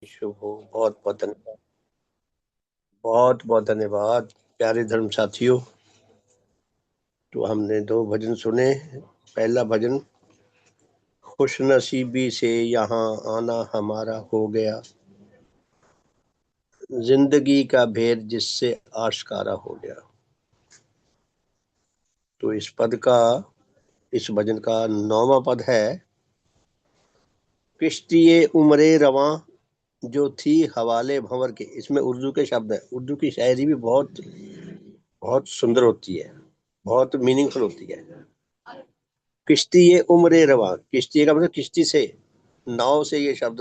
शुभ हो। बहुत बहुत धन्यवाद। बहुत बहुत धन्यवाद प्यारे धर्म साथियों। तो हमने दो भजन सुने। पहला भजन, खुश नसीबी से यहाँ आना हमारा हो गया, जिंदगी का भेद जिससे आश्कारा हो गया। तो इस भजन का 9वां पद है, किश्तिए उम्रे रवां जो थी हवाले भंवर के। इसमें उर्दू के शब्द है। उर्दू की शायरी भी बहुत बहुत सुंदर होती है, बहुत मीनिंगफुल होती है। किश्ती ये उम्र रवा, किश्ती का मतलब किश्ती से, नाव से, ये शब्द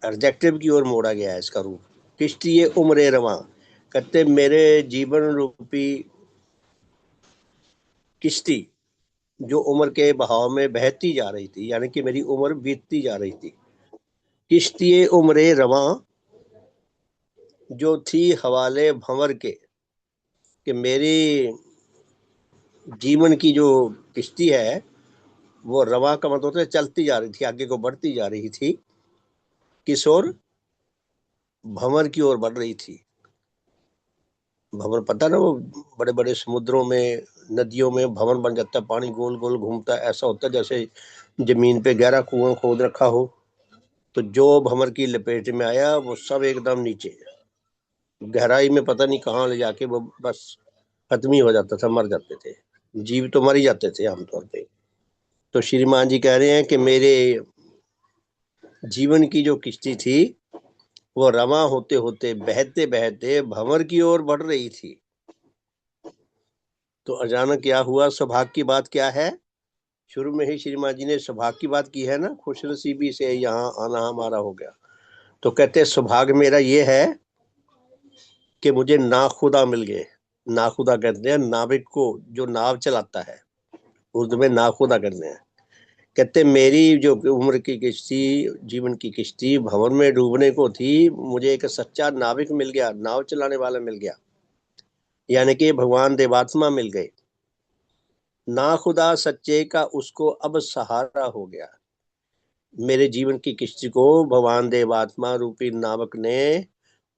एडजेक्टिव की ओर मोड़ा गया है इसका रूप। किश्ती ये उम्र रवा, कहते मेरे जीवन रूपी किश्ती जो उम्र के बहाव में बहती जा रही थी, यानी कि मेरी उम्र बीतती जा रही थी। किश्ती ये उम्र रवा जो थी हवाले भंवर के, कि मेरी जीवन की जो किश्ती है वो रवा का मतलब होता है चलती जा रही थी, आगे को बढ़ती जा रही थी। किस ओर? भंवर की ओर बढ़ रही थी। भंवर पता ना, वो बड़े बड़े समुद्रों में, नदियों में भंवर बन जाता है, पानी गोल गोल घूमता है। ऐसा होता है जैसे जमीन पे गहरा कुआं खोद रखा हो, तो जो भंवर की लपेट में आया वो सब एकदम नीचे गहराई में, पता नहीं कहाँ ले जाके वो बस खत्म ही हो जाता था, मर जाते थे। जीव तो मर ही जाते थे आमतौर पे। तो श्रीमान जी कह रहे हैं कि मेरे जीवन की जो किश्ती थी वो रवां होते होते, बहते बहते भंवर की ओर बढ़ रही थी। तो अचानक क्या हुआ? सौभाग्य की बात क्या है? शुरू में ही श्रीमान जी ने सौभाग्य की बात की है ना, खुश नसीबी से यहाँ आना हमारा हो गया। तो कहते सौभाग्य मेरा ये है कि मुझे नाखुदा मिल गए। नाखुदा कहते हैं नाविक को जो नाव चलाता है, उर्दू में नाखुदा कहते हैं। कहते मेरी जो उम्र की किश्ती, जीवन की किश्ती भंवर में डूबने को थी, मुझे एक सच्चा नाविक मिल गया, नाव चलाने वाला मिल गया, यानी कि भगवान देवात्मा मिल गए। ना खुदा सच्चे का उसको अब सहारा हो गया। मेरे जीवन की किश्ती को भगवान देवात्मा रूपी नावक ने,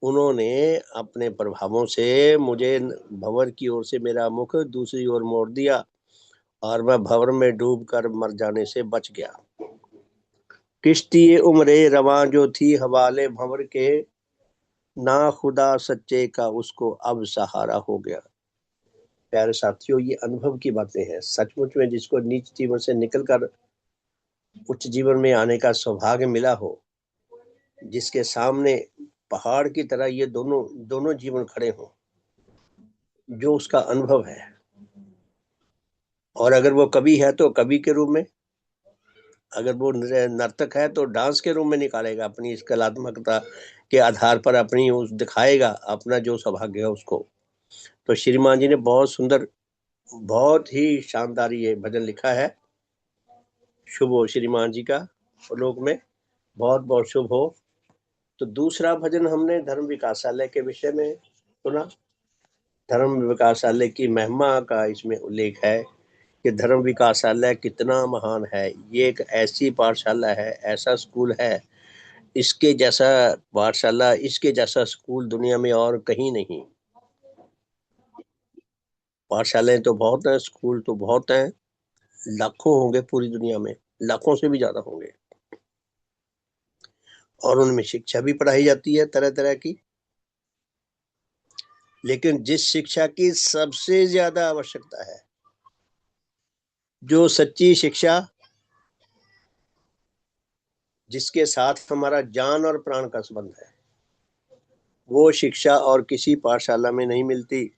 उन्होंने अपने प्रभावों से मुझे भंवर की ओर से मेरा मुख दूसरी ओर मोड़ दिया, और मैं भंवर में डूब कर मर जाने से बच गया। किश्ती उम्रे रवां जो थी हवाले भंवर के, ना खुदा सच्चे का उसको अब सहारा हो गया। प्यारे साथियों, ये अनुभव की बातें हैं। सचमुच में जिसको नीच जीवन से निकलकर उच्च जीवन में आने का सौभाग्य मिला हो, जिसके सामने पहाड़ की तरह ये दोनों दोनों जीवन खड़े हों, जो उसका अनुभव है, और अगर वो कवि है तो कवि के रूप में, अगर वो नर्तक है तो डांस के रूप में निकालेगा, अपनी इस कलात्मकता के आधार पर अपनी उस दिखाएगा अपना जो सौभाग्य है उसको। तो श्रीमान जी ने बहुत सुंदर, बहुत ही शानदार ये भजन लिखा है। शुभ हो श्रीमान जी का लोक में, बहुत बहुत शुभ हो। तो दूसरा भजन हमने धर्म विकासालय के विषय में सुना। धर्म विकासालय की महिमा का इसमें उल्लेख है कि धर्म विकासालय कितना महान है। ये एक ऐसी पाठशाला है, ऐसा स्कूल है, इसके जैसा पाठशाला, इसके जैसा स्कूल दुनिया में और कहीं नहीं। पाठशालाएं तो बहुत हैं, स्कूल तो बहुत हैं, लाखों होंगे पूरी दुनिया में, लाखों से भी ज्यादा होंगे। और उनमें शिक्षा भी पढ़ाई जाती है तरह तरह की। लेकिन जिस शिक्षा की सबसे ज्यादा आवश्यकता है, जो सच्ची शिक्षा, जिसके साथ हमारा जान और प्राण का संबंध है, वो शिक्षा और किसी पाठशाला में नहीं मिलती।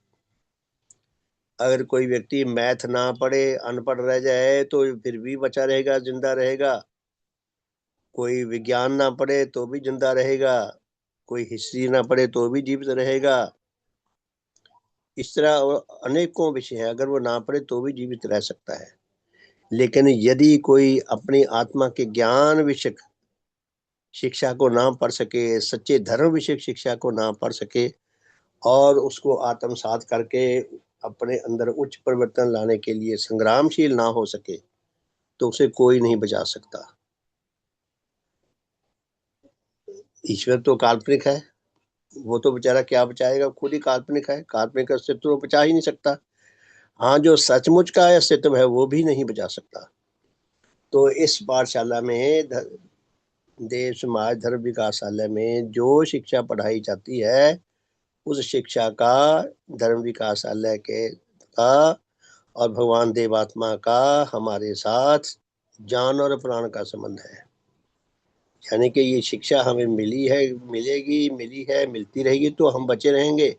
अगर कोई व्यक्ति मैथ ना पढ़े, अनपढ़ रह जाए तो फिर भी बचा रहेगा, जिंदा रहेगा। कोई विज्ञान ना पढ़े तो भी जिंदा रहेगा। कोई हिस्ट्री ना पढ़े तो भी जीवित रहेगा। इस तरह अनेकों विषय हैं, अगर वो ना पढ़े तो भी जीवित रह सकता है। लेकिन यदि कोई अपनी आत्मा के ज्ञान विषयक शिक्षा को ना पढ़ सके, सच्चे धर्म विषयक शिक्षा को ना पढ़ सके, और उसको आत्मसात करके अपने अंदर उच्च परिवर्तन लाने के लिए संग्रामशील ना हो सके, तो उसे कोई नहीं बचा सकता। ईश्वर तो काल्पनिक है, वो तो बेचारा क्या बचाएगा, खुद ही काल्पनिक है, काल्पनिक अस्तित्व तो बचा ही नहीं सकता। हाँ, जो सचमुच का अस्तित्व है वो भी नहीं बचा सकता। तो इस पाठशाला में देव समाज धर्म विकासालय में जो शिक्षा पढ़ाई जाती है, उस शिक्षा का धर्म विकासालय के का और भगवान देवात्मा का हमारे साथ जान और प्राण का संबंध है। यानी कि ये शिक्षा हमें मिली है, मिलेगी, मिली है, मिलती रहेगी तो हम बचे रहेंगे।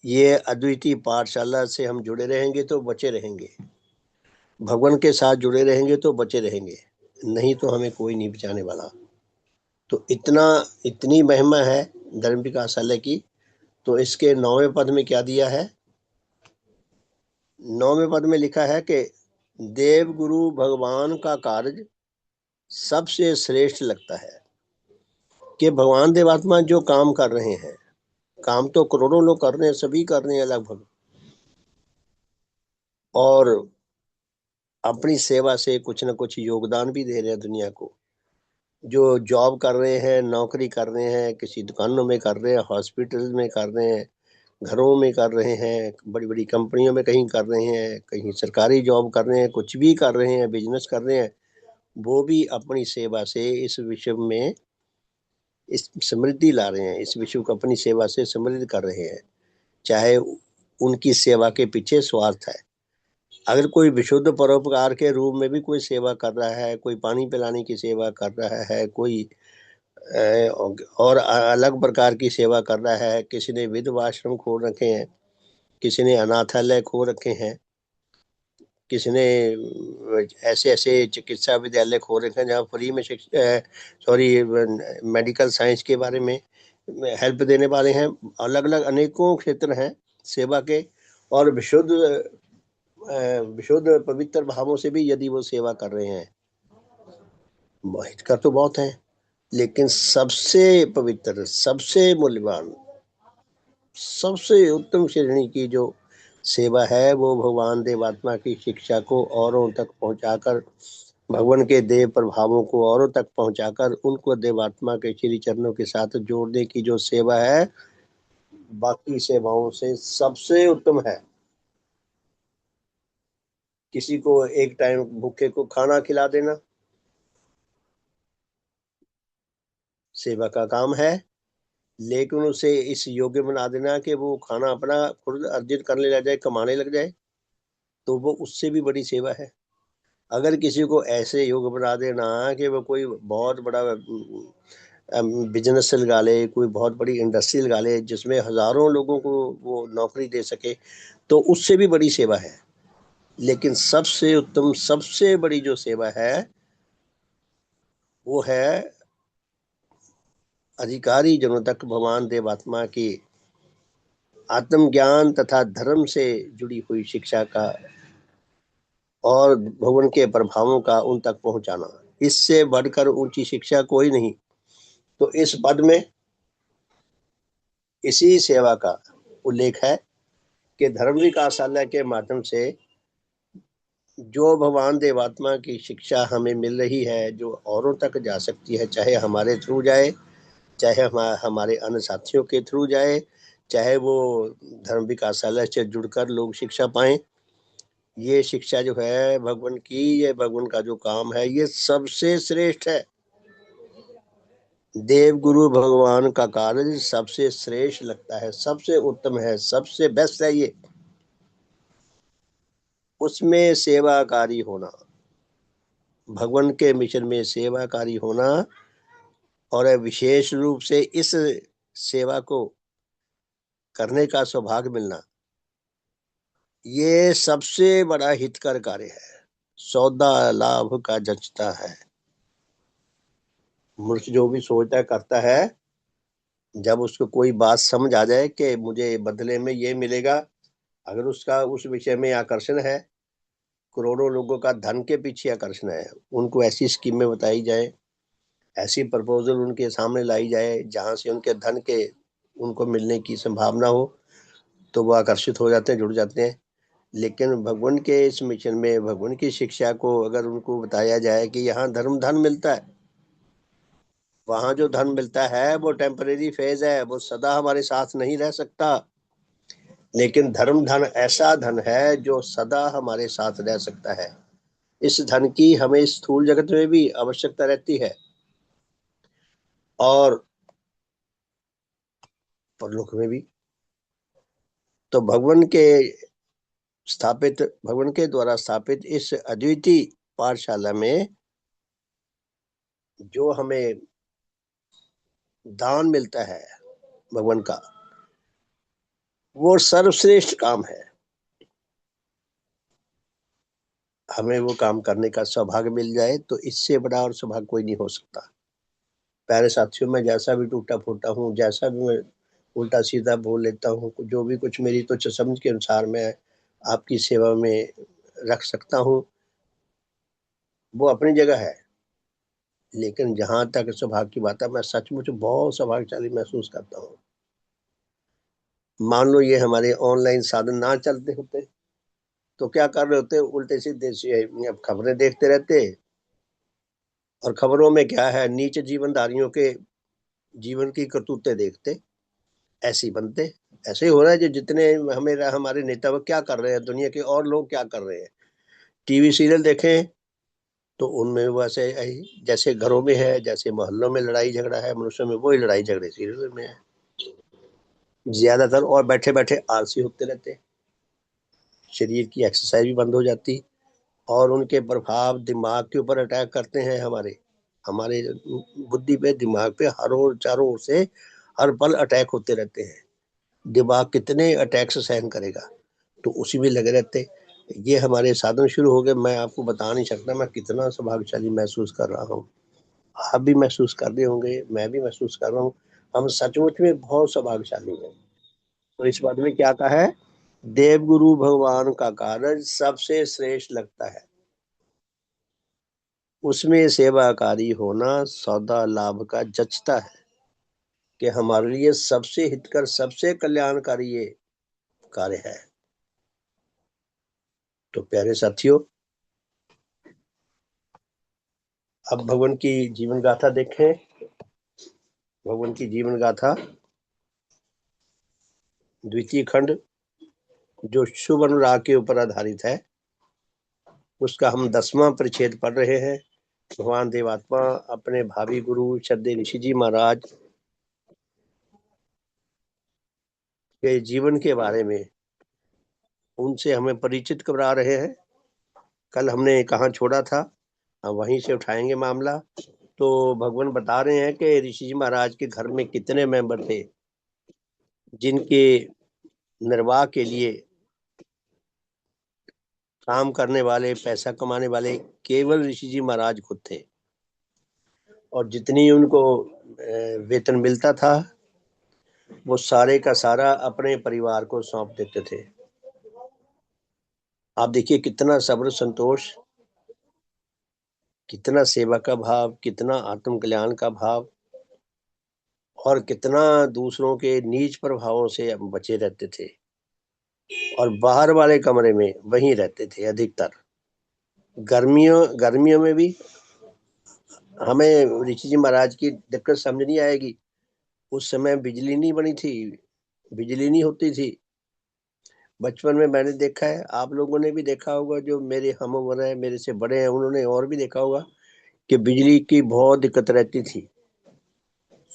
ये अद्वितीय पाठशाला से हम जुड़े रहेंगे तो बचे रहेंगे, भगवान के साथ जुड़े रहेंगे तो बचे रहेंगे, नहीं तो हमें कोई नहीं बचाने वाला। तो इतनी महिमा है धर्म विकासालय की। तो इसके 9वें पद में क्या दिया है? 9वें पद में लिखा है कि देव गुरु भगवान का कार्य सबसे श्रेष्ठ लगता है। कि भगवान देवात्मा जो काम कर रहे हैं, काम तो करोड़ों लोग कर रहे हैं, सभी कर रहे हैं लगभग, और अपनी सेवा से कुछ ना कुछ योगदान भी दे रहे हैं दुनिया को। जो जॉब कर रहे हैं, नौकरी कर रहे हैं, किसी दुकानों में कर रहे हैं, हॉस्पिटल में कर रहे हैं, घरों में कर रहे हैं, बड़ी बड़ी कंपनियों में कहीं कर रहे हैं, कहीं सरकारी जॉब कर रहे हैं, कुछ भी कर रहे हैं, बिजनेस कर रहे हैं, वो भी अपनी सेवा से इस विश्व में इस समृद्धि ला रहे हैं, इस विश्व को अपनी सेवा से समृद्ध कर रहे हैं। चाहे उनकी सेवा के पीछे स्वार्थ है। अगर कोई विशुद्ध परोपकार के रूप में भी कोई सेवा कर रहा है, कोई पानी पिलाने की सेवा कर रहा है, कोई और अलग प्रकार की सेवा कर रहा है, किसी ने विधवा आश्रम खोल रखे हैं, किसी ने अनाथालय खोल रखे हैं, किसी ने ऐसे ऐसे चिकित्सा विद्यालय खोल रखे हैं जहाँ फ्री में मेडिकल साइंस के बारे में हेल्प देने वाले हैं। अलग अलग अनेकों क्षेत्र हैं सेवा के, और विशुद्ध पवित्र भावों से भी यदि वो सेवा कर रहे हैं, हितकर तो बहुत है, लेकिन सबसे पवित्र, सबसे मूल्यवान, सबसे उत्तम श्रेणी की जो सेवा है वो भगवान देवात्मा की शिक्षा को औरों तक पहुंचाकर, भगवान के देव प्रभावों को औरों तक पहुंचाकर उनको देवात्मा के श्री चरणों के साथ जोड़ने की जो सेवा है, बाकी सेवाओं से सबसे उत्तम है। किसी को एक टाइम भूखे को खाना खिला देना सेवा का काम है, लेकिन उसे इस योग्य बना देना कि वो खाना अपना खुद अर्जित करने लग जाए, कमाने लग जाए, तो वो उससे भी बड़ी सेवा है। अगर किसी को ऐसे योग्य बना देना कि वो कोई बहुत बड़ा बिजनेस लगा ले, कोई बहुत बड़ी इंडस्ट्री लगा ले जिसमें हजारों लोगों को वो नौकरी दे सके, तो उससे भी बड़ी सेवा है। लेकिन सबसे उत्तम, सबसे बड़ी जो सेवा है वो है अधिकारी जनों तक भगवान देवात्मा की आत्मज्ञान तथा धर्म से जुड़ी हुई शिक्षा का और भगवान के प्रभावों का उन तक पहुंचाना। इससे बढ़कर ऊंची शिक्षा कोई नहीं। तो इस पद में इसी सेवा का उल्लेख है कि धर्म विकासालय के माध्यम से जो भगवान देवात्मा की शिक्षा हमें मिल रही है, जो औरों तक जा सकती है, चाहे हमारे थ्रू जाए, चाहे हमारे अन्य साथियों के थ्रू जाए, चाहे वो धर्म विकासालय से जुड़कर लोग शिक्षा पाएं, ये शिक्षा जो है भगवान की, ये भगवान का जो काम है, ये सबसे श्रेष्ठ है। देव गुरु भगवान का कार्य सबसे श्रेष्ठ लगता है, सबसे उत्तम है, सबसे बेस्ट है ये। उसमें सेवाकारी होना, भगवान के मिशन में सेवाकारी होना, और विशेष रूप से इस सेवा को करने का सौभाग्य मिलना, ये सबसे बड़ा हितकर कार्य है, सौदा लाभ का जचता है। मनुष्य जो भी सोचता है, करता है, जब उसको कोई बात समझ आ जाए कि मुझे बदले में ये मिलेगा, अगर उसका उस विषय में आकर्षण है, करोड़ों लोगों का धन के पीछे आकर्षण है, उनको ऐसी स्कीमें बताई जाए, ऐसी प्रपोजल उनके सामने लाई जाए जहां से उनके धन के उनको मिलने की संभावना हो, तो वो आकर्षित हो जाते हैं, जुड़ जाते हैं। लेकिन भगवान के इस मिशन में, भगवान की शिक्षा को अगर उनको बताया जाए कि यहाँ धर्म धन मिलता है, वहां जो धन मिलता है वो टेम्परेरी फेज है, वो सदा हमारे साथ नहीं रह सकता। लेकिन धर्म धन ऐसा धन है जो सदा हमारे साथ रह सकता है। इस धन की हमें स्थूल जगत में भी आवश्यकता रहती है और परलोक में भी। तो भगवान के द्वारा स्थापित इस अद्वितीय पाठशाला में जो हमें दान मिलता है भगवान का, वो सर्वश्रेष्ठ काम है। हमें वो काम करने का सौभाग्य मिल जाए तो इससे बड़ा और सौभाग्य कोई नहीं हो सकता। प्यारे साथियों, मैं जैसा भी टूटा फूटा हूँ, जैसा भी मैं उल्टा सीधा बोल लेता हूँ, जो भी कुछ मेरी तुच्छ समझ के अनुसार मैं आपकी सेवा में रख सकता हूँ, वो अपनी जगह है। लेकिन जहां तक सौभाग्य की बात है, मैं सचमुच बहुत सौभाग्यशाली महसूस करता हूँ। मान लो ये हमारे ऑनलाइन साधन ना चलते होते तो क्या कर रहे होते, उल्टे सीधे से अब खबरें देखते रहते। और खबरों में क्या है, नीच जीवनधारियों के जीवन की करतूतें देखते, ऐसे ही बनते। ऐसे ही हो रहा है, जो जितने हमें हमारे नेता वो क्या कर रहे हैं, दुनिया के और लोग क्या कर रहे हैं। टीवी सीरियल देखें तो उनमें वैसे जैसे घरों में है, जैसे मोहल्लों में लड़ाई झगड़ा है मनुष्य में, वही लड़ाई झगड़े सीरियल में है ज्यादातर। और बैठे बैठे आलसी होते रहते, शरीर की एक्सरसाइज भी बंद हो जाती और उनके प्रभाव दिमाग के ऊपर अटैक करते हैं। हमारे हमारे बुद्धि पे, दिमाग पे हर ओर चारों ओर से हर पल अटैक होते रहते हैं। दिमाग कितने अटैक्स सहन करेगा, तो उसी में लगे रहते। ये हमारे साधन शुरू हो गए, मैं आपको बता नहीं सकता मैं कितना सौभाग्यशाली महसूस कर रहा हूँ। आप भी महसूस कर रहे होंगे, मैं भी महसूस कर रहा हूँ। हम सचमुच में बहुत सौभाग्यशाली हैं। तो इस बात में क्या कहा है, देवगुरु भगवान का कार्य सबसे श्रेष्ठ लगता है, उसमें सेवाकारी होना सौदा लाभ का जचता है। कि हमारे लिए सबसे हितकर, सबसे कल्याणकारी ये कार्य है। तो प्यारे साथियों, अब भगवान की जीवन गाथा देखें। भगवान की जीवन गाथा द्वितीय खंड, जो शुभ अनुराग के ऊपर आधारित है, उसका हम 10वां परिच्छेद पढ़ रहे हैं। भगवान देवात्मा अपने भावी गुरु श्रद्धेय ऋषि जी महाराज के जीवन के बारे में उनसे हमें परिचित करा रहे हैं। कल हमने कहाँ छोड़ा था, हम वहीं से उठाएंगे मामला। तो भगवान बता रहे हैं कि ऋषि जी महाराज के घर में कितने मेंबर थे जिनके निर्वाह के लिए काम करने वाले, पैसा कमाने वाले केवल ऋषि जी महाराज खुद थे। और जितनी उनको वेतन मिलता था वो सारे का सारा अपने परिवार को सौंप देते थे। आप देखिए कितना सब्र संतोष, कितना सेवा का भाव, कितना आत्म कल्याण का भाव, और कितना दूसरों के नीच प्रभावों से हम बचे रहते थे। और बाहर वाले कमरे में वहीं रहते थे अधिकतर। गर्मियों में भी हमें ऋषि जी महाराज की दिक्कत समझ नहीं आएगी। उस समय बिजली नहीं बनी थी, बिजली नहीं होती थी। बचपन में मैंने देखा है, आप लोगों ने भी देखा होगा, जो मेरे हम उम्र है, मेरे से बड़े हैं, उन्होंने और भी देखा होगा कि बिजली की बहुत दिक्कत रहती थी।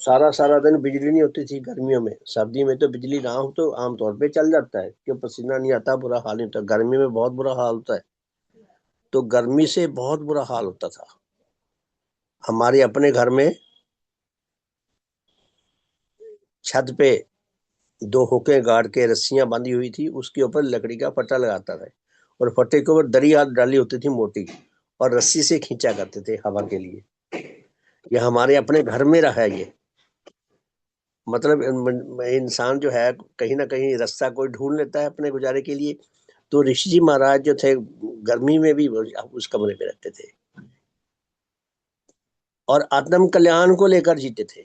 सारा सारा दिन बिजली नहीं होती थी गर्मियों में। सर्दी में तो बिजली ना हो तो आमतौर पे चल जाता है, क्यों पसीना नहीं आता, बुरा हाल नहीं होता। गर्मी में बहुत बुरा हाल होता है। तो गर्मी से बहुत बुरा हाल होता था। हमारे अपने घर में छत पे 2 हुकें गाड़ के रस्सियां बांधी हुई थी, उसके ऊपर लकड़ी का फट्टा लगाता था और फट्टे के ऊपर दरी हाथ डाली होती थी मोटी, और रस्सी से खींचा करते थे हवा के लिए। ये हमारे अपने घर में रहा है ये। मतलब इंसान जो है कहीं ना कहीं रास्ता कोई ढूंढ लेता है अपने गुजारे के लिए। तो ऋषि जी महाराज जो थे गर्मी में भी उस कमरे में रहते थे और आत्म कल्याण को लेकर जीते थे।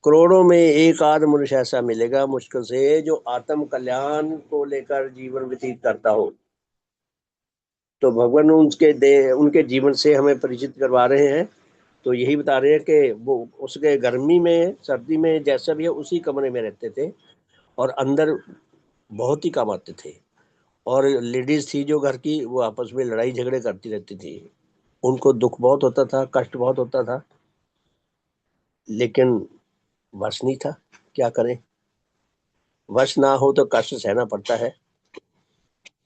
करोड़ों में एक आध मनुष्य ऐसा मिलेगा मुश्किल से जो आत्म कल्याण को लेकर जीवन व्यतीत करता हो। तो भगवान उनके जीवन से हमें परिचित करवा रहे हैं तो यही बता रहे हैं कि वो उसके गर्मी में सर्दी में जैसा भी है उसी कमरे में रहते थे और अंदर बहुत ही कम आते थे। और लेडीज थी जो घर की, वो आपस में लड़ाई झगड़े करती रहती थी। उनको दुख बहुत होता था, कष्ट बहुत होता था, लेकिन वश नहीं था। क्या करें, वश ना हो तो कष्ट सहना पड़ता है।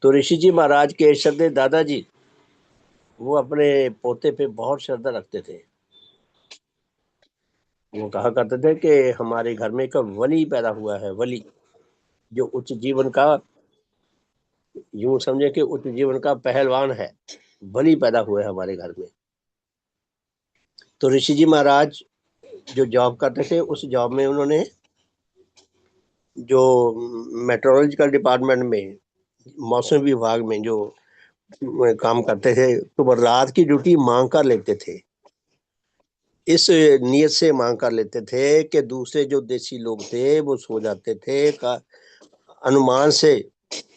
तो ऋषि जी महाराज के श्रद्धेय दादाजी, वो अपने पोते पे बहुत श्रद्धा रखते थे। वो कहा करते थे कि हमारे घर में एक वली पैदा हुआ है, वली, जो उच्च जीवन का, यूं समझे कि उच्च जीवन का पहलवान है, वली पैदा हुआ है हमारे घर में। तो ऋषि जी महाराज जो जॉब करते थे, उस जॉब में उन्होंने जो मेट्रोलॉजिकल डिपार्टमेंट में, मौसम विभाग में जो काम करते थे, तो वो रात की ड्यूटी मांग कर लेते थे। इस नियत से मांग कर लेते थे कि दूसरे जो देसी लोग थे वो सो जाते थे, का अनुमान से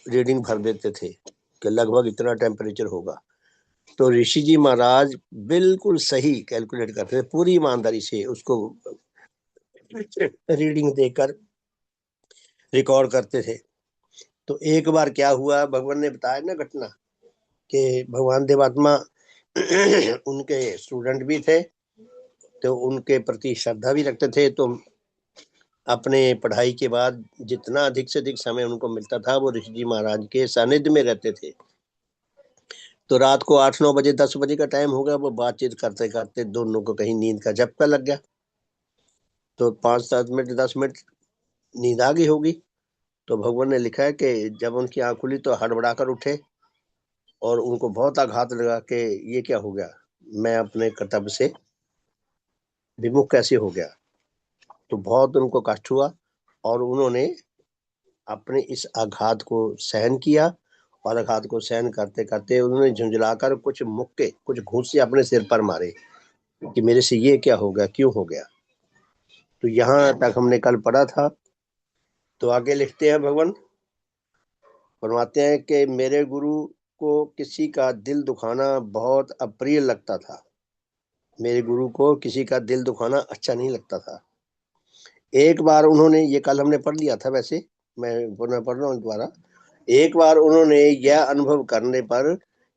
रीडिंग भर देते थे कि लगभग इतना टेम्परेचर होगा। तो ऋषि जी महाराज बिल्कुल सही कैलकुलेट करते थे, पूरी ईमानदारी से उसको रीडिंग देकर रिकॉर्ड करते थे। तो एक बार क्या हुआ, भगवान ने बताया ना घटना, कि भगवान देवात्मा उनके स्टूडेंट भी थे, तो उनके प्रति श्रद्धा भी रखते थे। तो अपने पढ़ाई के बाद जितना अधिक से अधिक समय उनको मिलता था, वो ऋषि जी महाराज के सानिध्य में रहते थे। तो रात को 8-9 बजे, 10 बजे का टाइम हो गया, वो बातचीत करते करते दोनों को कहीं नींद का झपका लग गया। तो 5-7 मिनट, 10 मिनट नींद आ गई होगी। तो भगवान ने लिखा है कि जब उनकी आंख खुली तो हड़बड़ा कर उठे और उनको बहुत आघात लगा कि ये क्या हो गया, मैं अपने कर्तव्य से विमुख कैसे हो गया। तो बहुत उनको कष्ट हुआ और उन्होंने अपने इस आघात को सहन किया। और आघात को सहन करते करते उन्होंने झुंझलाकर कुछ मुक्के, कुछ घूंसे अपने सिर पर मारे कि मेरे से ये क्या हो गया, क्यों हो गया। तो यहाँ तक हमने कल पढ़ा था। तो आगे लिखते हैं भगवान, फरमाते हैं कि मेरे गुरु को किसी का दिल दुखाना बहुत अप्रिय लगता था। मेरे गुरु को किसी का दिल दुखाना अच्छा नहीं लगता था। एक बार उन्होंने, ये कल हमने पढ़ लिया था वैसे, मैं पुनः पढ़ रहा हूँ दोबारा। एक बार उन्होंने यह अनुभव करने पर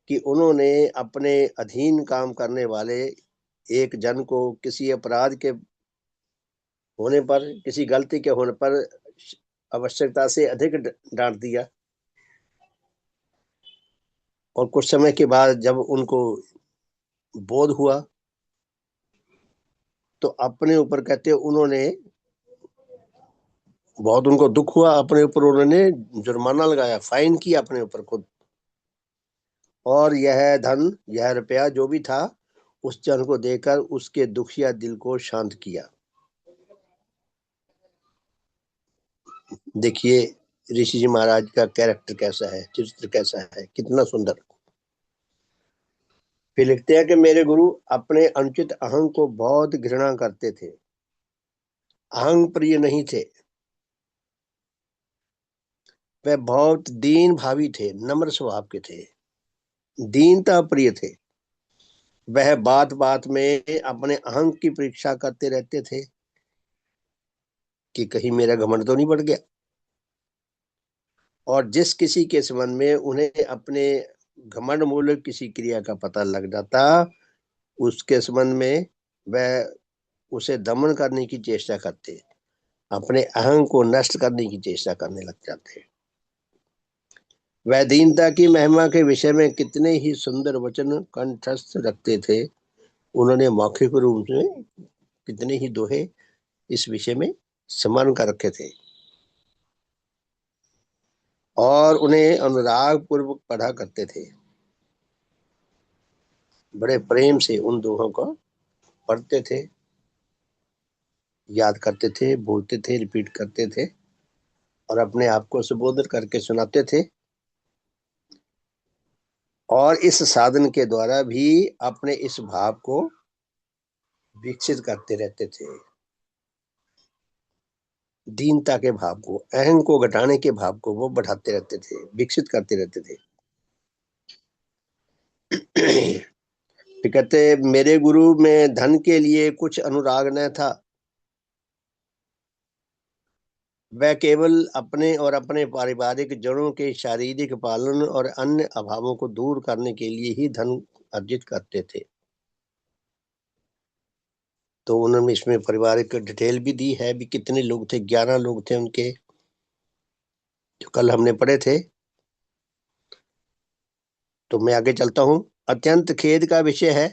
कि उन्होंने अपने अधीन काम करने वाले एक जन को किसी अपराध के होने पर, किसी गलती के होने पर आवश्यकता से अधिक डांट दिया। और कुछ समय के बाद जब उनको बोध हुआ तो अपने ऊपर, कहते उन्होंने, बहुत उनको दुख हुआ, अपने ऊपर उन्होंने जुर्माना लगाया, फाइन किया अपने ऊपर खुद। और यह धन, यह रुपया जो भी था, उस जन को देकर उसके दुखिया दिल को शांत किया। देखिए ऋषि जी महाराज का कैरेक्टर कैसा है, चरित्र कैसा है, कितना सुंदर। फिर लिखते हैं कि मेरे गुरु अपने अनुचित अहंग को बहुत घृणा करते थे, अहंग प्रिय नहीं थे। वे बहुत दीन भावी थे, नम्र स्वभाव के थे, दीनता प्रिय थे। वह बात बात में अपने अहंग की परीक्षा करते रहते थे कि कहीं मेरा घमंड तो नहीं बढ़ गया। और जिस किसी के संबंध में उन्हें अपने घमंड मूलक किसी क्रिया का पता लग जाता, उसके संबंध में वह उसे दमन करने की चेष्टा करते, अपने अहंग को नष्ट करने की चेष्टा करने लग जाते। वह दीनता की महिमा के विषय में कितने ही सुंदर वचन कंठस्थ रखते थे। उन्होंने मौखिक रूप में कितने ही दोहे इस विषय में स्मरण कर रखे थे और उन्हें अनुराग पूर्वक पढ़ा करते थे। बड़े प्रेम से उन दोहों को पढ़ते थे, याद करते थे, बोलते थे, रिपीट करते थे और अपने आप को सुबोधित करके सुनाते थे। और इस साधन के द्वारा भी अपने इस भाव को विकसित करते रहते थे, दीनता के भाव को, अहंग को घटाने के भाव को वो बढ़ाते रहते थे, विकसित करते रहते थे। फिर कहते मेरे गुरु में धन के लिए कुछ अनुराग न था, वह केवल अपने और अपने पारिवारिक जड़ों के शारीरिक पालन और अन्य अभावों को दूर करने के लिए ही धन अर्जित करते थे। तो उन्होंने इसमें पारिवारिक डिटेल भी दी है, भी कितने लोग थे, 11 लोग थे उनके, जो कल हमने पढ़े थे। तो मैं आगे चलता हूँ। अत्यंत खेद का विषय है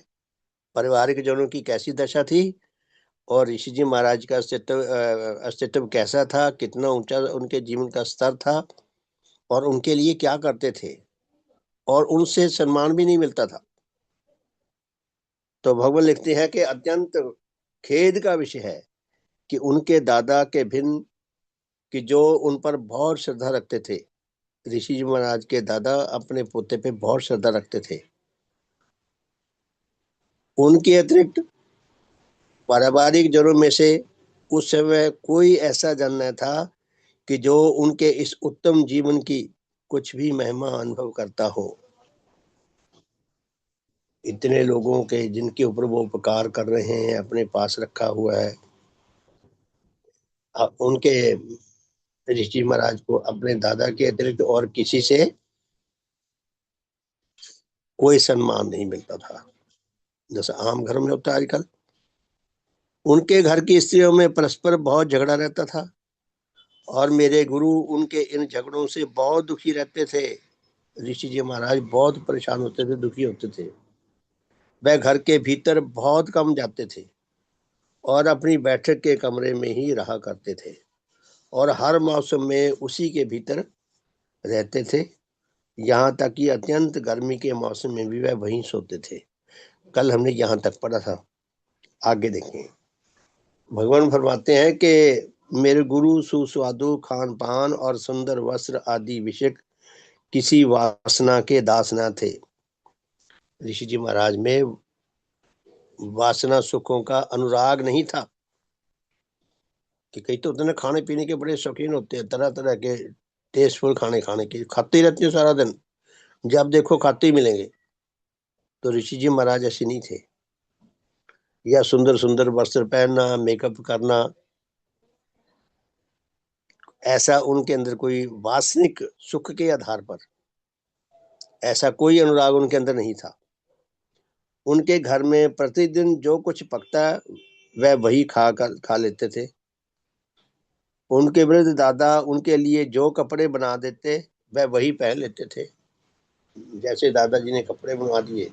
पारिवारिक जनों की कैसी दशा थी और ऋषि जी महाराज का अस्तित्व कैसा था, कितना ऊंचा उनके जीवन का स्तर था और उनके लिए क्या करते थे और उनसे सम्मान भी नहीं मिलता था। तो भगवान लिखते हैं कि अत्यंत खेद का विषय है कि उनके दादा के भिन्न, कि जो उन पर बहुत श्रद्धा रखते थे। ऋषि जी महाराज के दादा अपने पोते पे बहुत श्रद्धा रखते थे। उनके अतिरिक्त पारिवारिक जड़ों में से उस समय कोई ऐसा जन न था कि जो उनके इस उत्तम जीवन की कुछ भी महिमा अनुभव करता हो। इतने लोगों के जिनके ऊपर वो उपकार कर रहे हैं, अपने पास रखा हुआ है, उनके ऋषि महाराज को अपने दादा के अतिरिक्त और किसी से कोई सम्मान नहीं मिलता था, जैसा आम घर में होता है आजकल। उनके घर की स्त्रियों में परस्पर बहुत झगड़ा रहता था और मेरे गुरु उनके इन झगड़ों से बहुत दुखी रहते थे। ऋषि जी महाराज बहुत परेशान होते थे, दुखी होते थे। वह घर के भीतर बहुत कम जाते थे और अपनी बैठक के कमरे में ही रहा करते थे और हर मौसम में उसी के भीतर रहते थे। यहाँ तक कि अत्यंत गर्मी के मौसम में भी वह वहीं सोते थे। कल हमने यहाँ तक पढ़ा था, आगे देखें। भगवान फरमाते हैं कि मेरे गुरु सुस्वादु खान पान और सुंदर वस्त्र आदि विषय किसी वासना के दास न थे। ऋषि जी महाराज में वासना सुखों का अनुराग नहीं था। कि कई तो होते ना खाने पीने के बड़े शौकीन होते हैं, तरह तरह के टेस्टफुल खाने खाने के, खाते ही रहते हैं सारा दिन, जब देखो खाते ही मिलेंगे। तो ऋषि जी महाराज ऐसे नहीं थे। या सुंदर सुंदर वस्त्र पहनना, मेकअप करना, ऐसा उनके अंदर कोई वासनिक सुख के आधार पर ऐसा कोई अनुराग उनके अंदर नहीं था। उनके घर में प्रतिदिन जो कुछ पकता वह वही खा लेते थे। उनके वृद्ध दादा उनके लिए जो कपड़े बना देते वह वही पहन लेते थे। जैसे दादाजी ने कपड़े बनवा दिए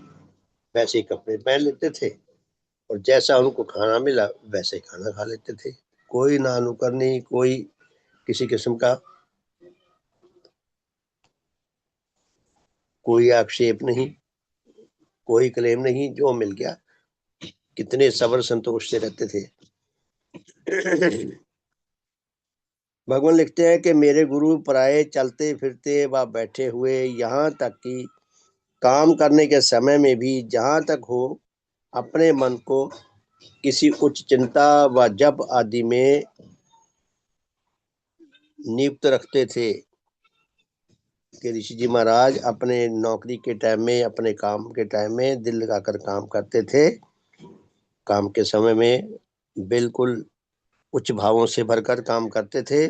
वैसे ही कपड़े पहन लेते थे और जैसा उनको खाना मिला वैसे ही खाना खा लेते थे। कोई ना अनुकरनी, कोई किसी किस्म का कोई आक्षेप नहीं, कोई क्लेम नहीं, जो मिल गया। कितने सबर संतोष से रहते थे। भगवान लिखते हैं कि मेरे गुरु पराये चलते फिरते व बैठे हुए, यहाँ तक कि काम करने के समय में भी जहाँ तक हो अपने मन को किसी उच्च चिंता व जप आदि में नियुक्त रखते थे। कि ऋषि जी महाराज अपने नौकरी के टाइम में, अपने काम के टाइम में दिल लगाकर काम करते थे। काम के समय में बिल्कुल उच्च भावों से भरकर काम करते थे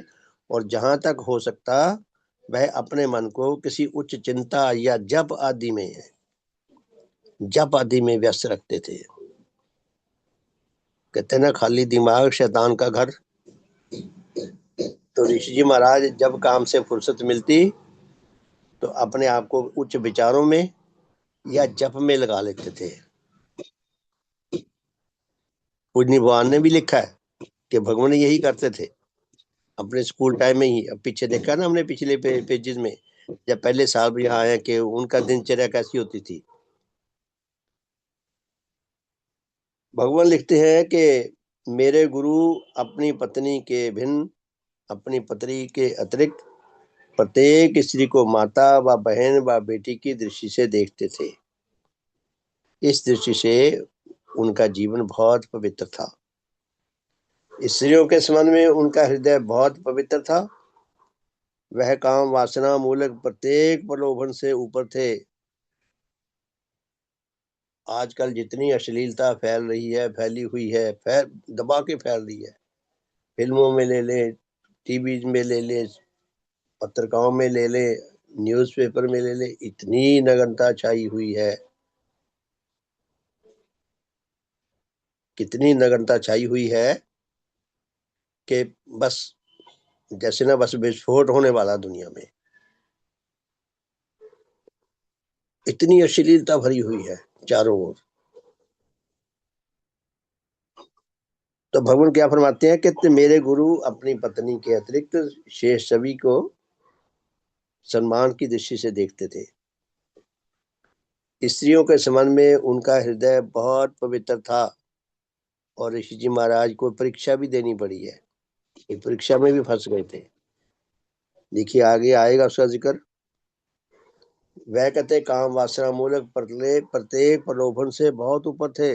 और जहां तक हो सकता वह अपने मन को किसी उच्च चिंता या जप आदि में व्यस्त रखते थे। कहते ना खाली दिमाग शैतान का घर। तो ऋषि जी महाराज जब काम से फुर्सत मिलती तो अपने आप को उच्च विचारों में या जप में लगा लेते थे। पूजनी भगवान ने भी लिखा है कि भगवान यही करते थे अपने स्कूल टाइम में ही। अब पीछे देखा ना हमने पिछले पेजेस में, जब पहले साल भी यहाँ आए कि उनका दिनचर्या कैसी होती थी। भगवान लिखते हैं कि मेरे गुरु अपनी पत्नी के भिन्न, अपनी पत्नी के अतिरिक्त प्रत्येक स्त्री को माता व बहन व बेटी की दृष्टि से देखते थे। इस दृष्टि से उनका जीवन बहुत पवित्र था। स्त्रियों के संबंध में उनका हृदय बहुत पवित्र था। वह काम वासना मूलक प्रत्येक प्रलोभन से ऊपर थे आजकल जितनी अश्लीलता फैल रही है, फैली हुई है, दबा के फैल रही है। फिल्मों में ले लें, टीवी में ले लें, पत्रिकाओं में ले लें, न्यूज़पेपर में ले लें, इतनी नग्नता छाई हुई है, कितनी नग्नता छाई हुई है कि बस जैसे ना बस विस्फोट होने वाला दुनिया में। इतनी अश्लीलता भरी हुई है चारों ओर। तो भगवान क्या फरमाते हैं कि मेरे गुरु अपनी पत्नी के अतिरिक्त शेष सभी को सम्मान की दृष्टि से देखते थे। स्त्रियों के संबंध में उनका हृदय बहुत पवित्र था और ऋषि जी महाराज को परीक्षा भी देनी पड़ी है। एक परीक्षा में भी फंस गए थे। देखिए आगे आएगा उसका जिक्र। वह कहते काम वासना मूलक प्रत्येक प्रलोभन से बहुत ऊपर थे।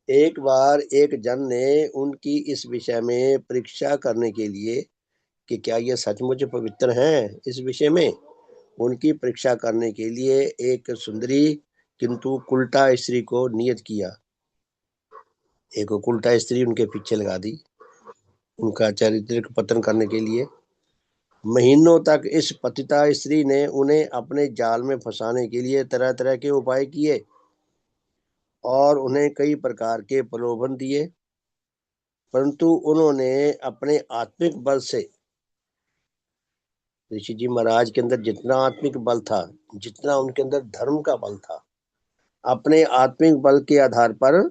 एक बार एक जन ने उनकी इस विषय में परीक्षा करने के लिए कि क्या ये सचमुच पवित्र हैं, इस विषय में उनकी परीक्षा करने के लिए एक सुंदरी किंतु कुलटा स्त्री को नियत किया। एक कुलटा स्त्री उनके पीछे लगा दी, उनका चारित्रिक पतन करने के लिए। महीनों तक इस पतिता स्त्री ने उन्हें अपने जाल में फंसाने के लिए तरह तरह के उपाय किए और उन्हें कई प्रकार के प्रलोभन दिए, परंतु उन्होंने अपने आत्मिक बल से, ऋषि जी महाराज के अंदर जितना आत्मिक बल था, जितना उनके अंदर धर्म का बल था, अपने आत्मिक बल के आधार पर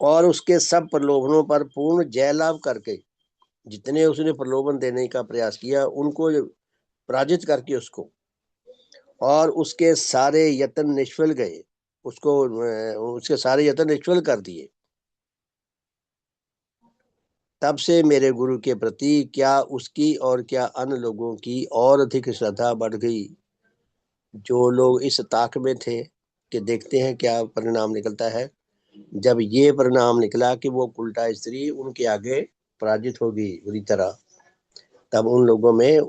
और उसके सब प्रलोभनों पर पूर्ण जय लाभ करके, जितने उसने प्रलोभन देने का प्रयास किया उनको पराजित करके उसको, और उसके सारे यत्न निष्फल गए, उसको उसके सारे यत्न निष्फल कर दिए। तब से मेरे गुरु के प्रति क्या उसकी और क्या अन्य लोगों की और अधिक श्रद्धा बढ़ गई। जो लोग इस ताक में थे कि देखते हैं क्या परिणाम निकलता है, जब ये परिणाम निकला कि वो उल्टा स्त्री उनके आगे पराजित हो गई बुरी तरह, तब उन लोगों में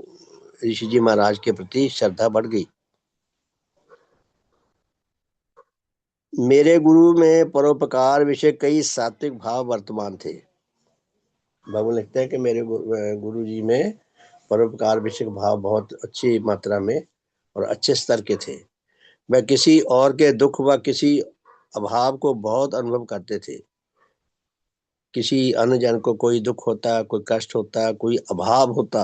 ऋषि जी महाराज के प्रति श्रद्धा बढ़ गई। मेरे गुरु में परोपकार विषय कई सात्विक भाव वर्तमान थे। भगवान लिखते हैं कि मेरे गुरु जी में परोपकार विषय भाव बहुत अच्छी मात्रा में और अच्छे स्तर के थे। वह किसी और के दुख व किसी अभाव को बहुत अनुभव करते थे। किसी अन्य जन को कोई दुख होता, कोई कष्ट होता, कोई अभाव होता,